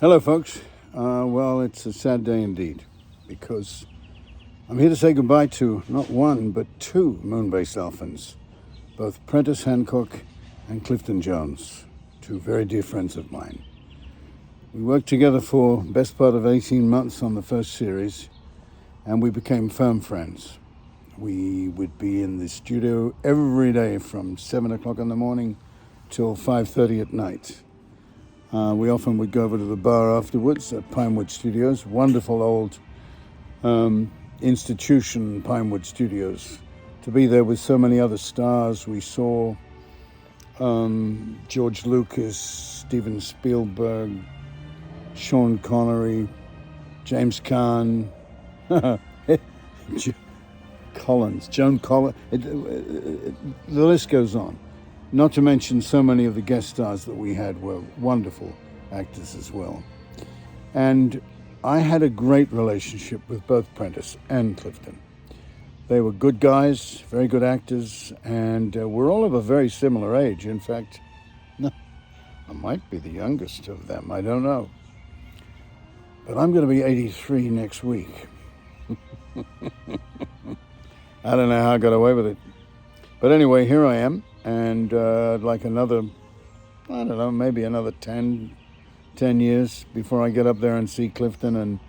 Hello, folks. Well, it's a sad day indeed because I'm here to say goodbye to not one but two moon-based dolphins, both Prentis Hancock and Clifton Jones, two very dear friends of mine. We worked together for the best part of 18 months on the first series, and we became firm friends. We would be in the studio every day from 7 o'clock in the morning till 5:30 at night. We often would go over to the bar afterwards at Pinewood Studios, wonderful old institution, Pinewood Studios. To be there with so many other stars, we saw George Lucas, Steven Spielberg, Sean Connery, James Caan, Joan Collins. The list goes on. Not to mention so many of the guest stars that we had were wonderful actors as well. And I had a great relationship with both Prentis and Clifton. They were good guys, very good actors, and we're all of a very similar age. In fact, no, I might be the youngest of them, I don't know. But I'm going to be 83 next week. I don't know how I got away with it. But anyway, here I am. And like another, I don't know, maybe another 10 years before I get up there and see Clifton and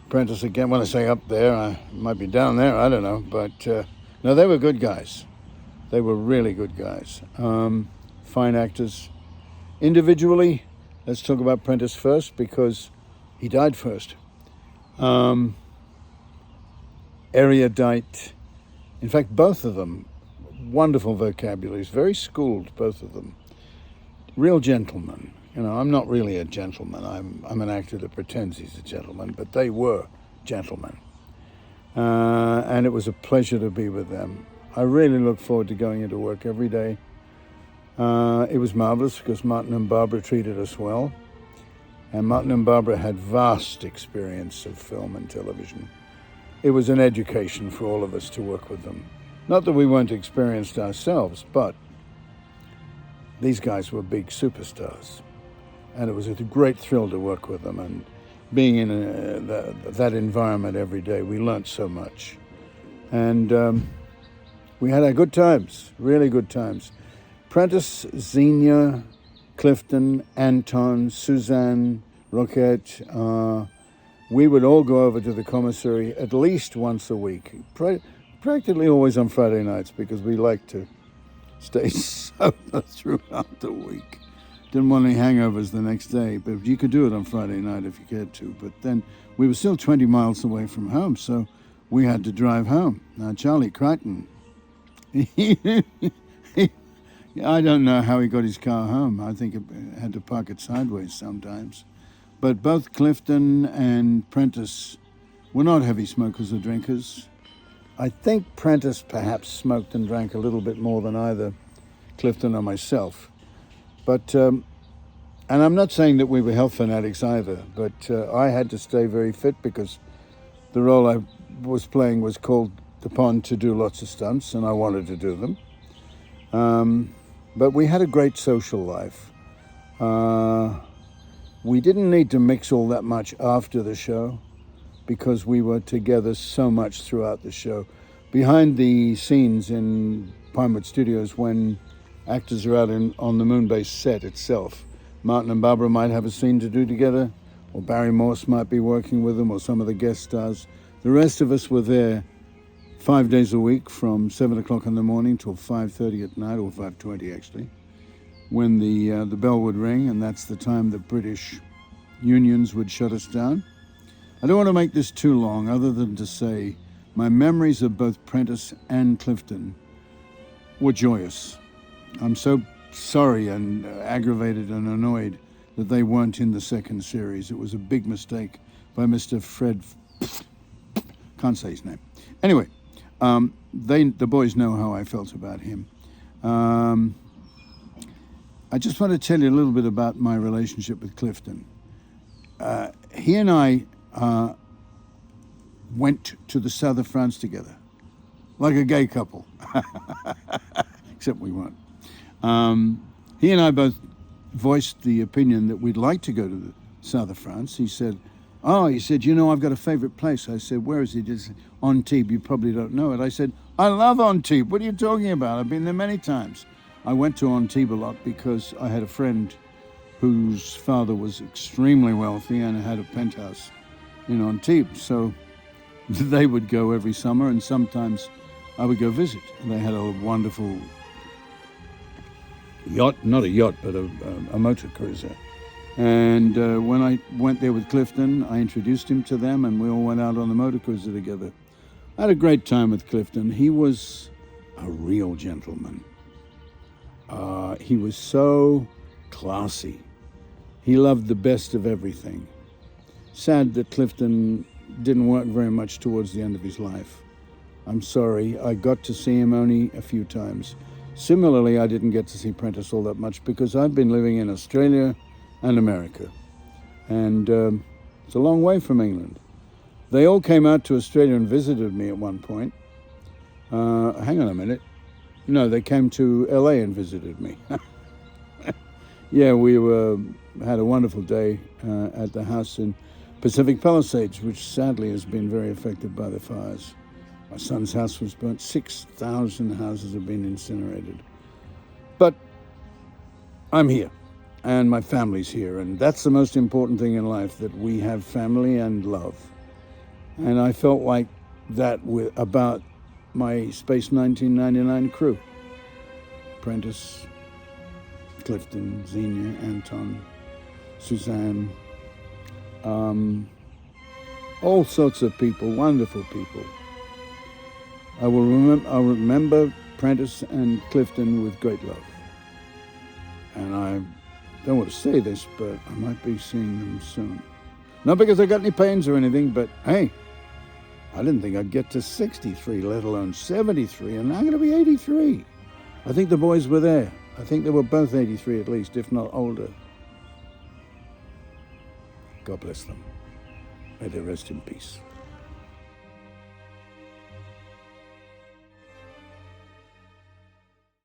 Prentis again. When I say up there, I might be down there, I don't know. But no, they were good guys. They were really good guys. Fine actors. Individually, let's talk about Prentis first because he died first. Erudite. In fact, both of them. Wonderful vocabularies, very schooled, both of them. Real gentlemen. You know, I'm not really a gentleman. I'm an actor that pretends he's a gentleman, but they were gentlemen. And it was a pleasure to be with them. I really look forward to going into work every day. It was marvelous because Martin and Barbara treated us well. And Martin and Barbara had vast experience of film and television. It was an education for all of us to work with them. Not that we weren't experienced ourselves, but these guys were big superstars. And it was a great thrill to work with them. And being in that environment every day, we learned so much. And we had our good times, really good times. Prentis, Xenia, Clifton, Anton, Suzanne, Roquette, we would all go over to the commissary at least once a week. Practically always on Friday nights because we like to stay sober throughout the week. Didn't want any hangovers the next day, but you could do it on Friday night if you cared to. But then we were still 20 miles away from home, so we had to drive home. Now, Charlie Crichton, I don't know how he got his car home. I think it had to park it sideways sometimes. But both Clifton and Prentis were not heavy smokers or drinkers. I think Prentis perhaps smoked and drank a little bit more than either Clifton or myself. But, and I'm not saying that we were health fanatics either, but I had to stay very fit because the role I was playing was called upon to do lots of stunts, and I wanted to do them. But we had a great social life. We didn't need to mix all that much after the show, because we were together so much throughout the show. Behind the scenes in Pinewood Studios, when actors are out on the Moonbase set itself, Martin and Barbara might have a scene to do together, or Barry Morse might be working with them, or some of the guest stars. The rest of us were there 5 days a week from 7 o'clock in the morning till 5:30 at night, or 5:20 actually, when the bell would ring, and that's the time the British unions would shut us down. I don't want to make this too long, other than to say my memories of both Prentis and Clifton were joyous. I'm so sorry and aggravated and annoyed that they weren't in the second series. It was a big mistake by Mr. Fred. Can't say his name. Anyway, the boys know how I felt about him. I just want to tell you a little bit about my relationship with Clifton. He and I went to the south of France together, like a gay couple, except we weren't. He and I both voiced the opinion that we'd like to go to the south of France. He said, you know, I've got a favorite place. I said, where is it? He said, Antibes. You probably don't know it. I said, I love Antibes. What are you talking about? I've been there many times. I went to Antibes a lot because I had a friend whose father was extremely wealthy and had a penthouse in Antibes. So they would go every summer, and sometimes I would go visit. And they had a wonderful yacht, not a yacht, but a motor cruiser. And when I went there with Clifton, I introduced him to them, and we all went out on the motor cruiser together. I had a great time with Clifton. He was a real gentleman. He was so classy. He loved the best of everything. Sad that Clifton didn't work very much towards the end of his life. I'm sorry, I got to see him only a few times. Similarly, I didn't get to see Prentis all that much because I've been living in Australia and America. And it's a long way from England. They all came out to Australia and visited me at one point. Hang on a minute. No, they came to LA and visited me. Yeah, we had a wonderful day at the house in Pacific Palisades, which sadly has been very affected by the fires. My son's house was burnt. 6,000 houses have been incinerated. But I'm here, and my family's here, and that's the most important thing in life, that we have family and love. And I felt like that about my Space 1999 crew. Prentis, Clifton, Xenia, Anton, Suzanne, all sorts of people, wonderful people. I'll remember Prentis and Clifton with great love. And I don't want to say this, but I might be seeing them soon. Not because I got any pains or anything, but hey, I didn't think I'd get to 63, let alone 73, and I'm going to be 83. I think the boys were there. I think they were both 83 at least, if not older. God bless them. May they rest in peace.